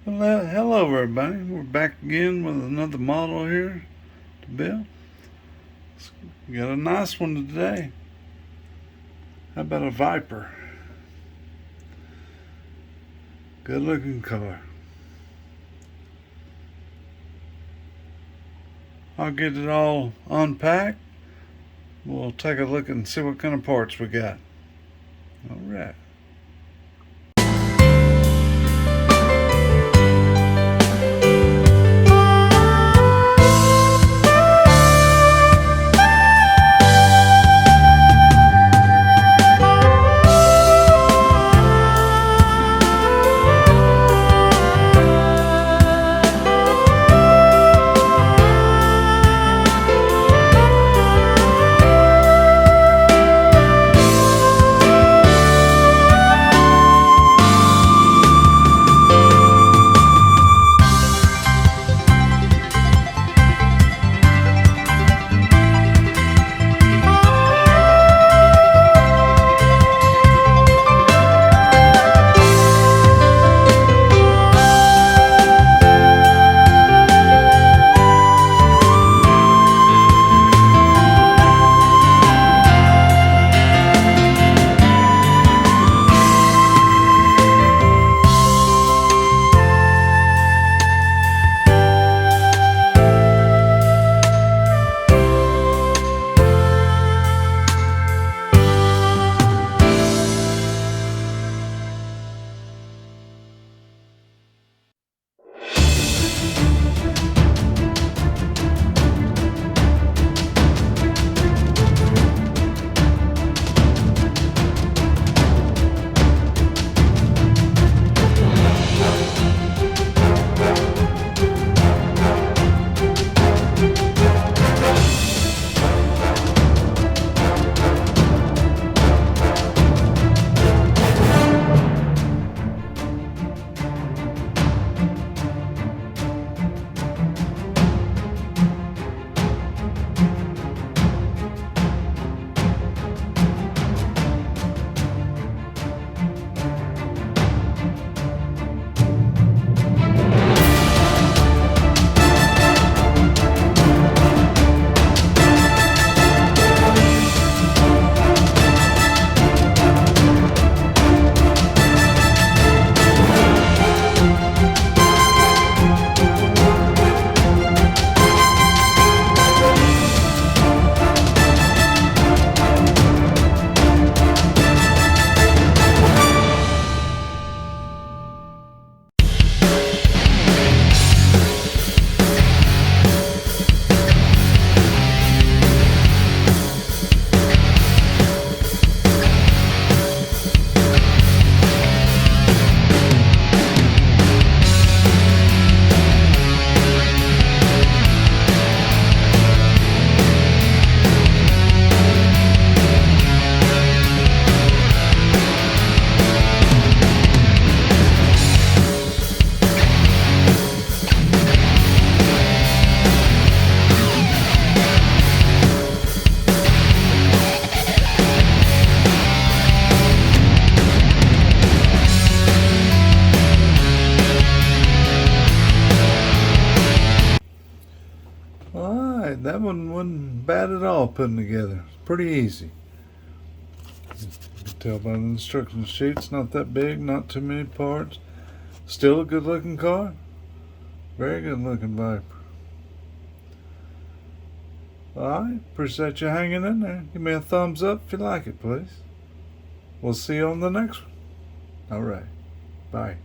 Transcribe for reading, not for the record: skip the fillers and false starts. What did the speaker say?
Well, hello everybody. We're back again with another model here to build. We got a nice one today. How about a Viper? Good looking car. I'll get it all unpacked. We'll take a look and see what kind of parts we got. Alright. Alright, that one wasn't bad at all putting together. It's pretty easy. You can tell by the instruction sheet, it's not that big, not too many parts. Still a good looking car. Very good looking Viper. Alright, appreciate you hanging in there. Give me a thumbs up if you like it, please. We'll see you on the next one. Alright, bye.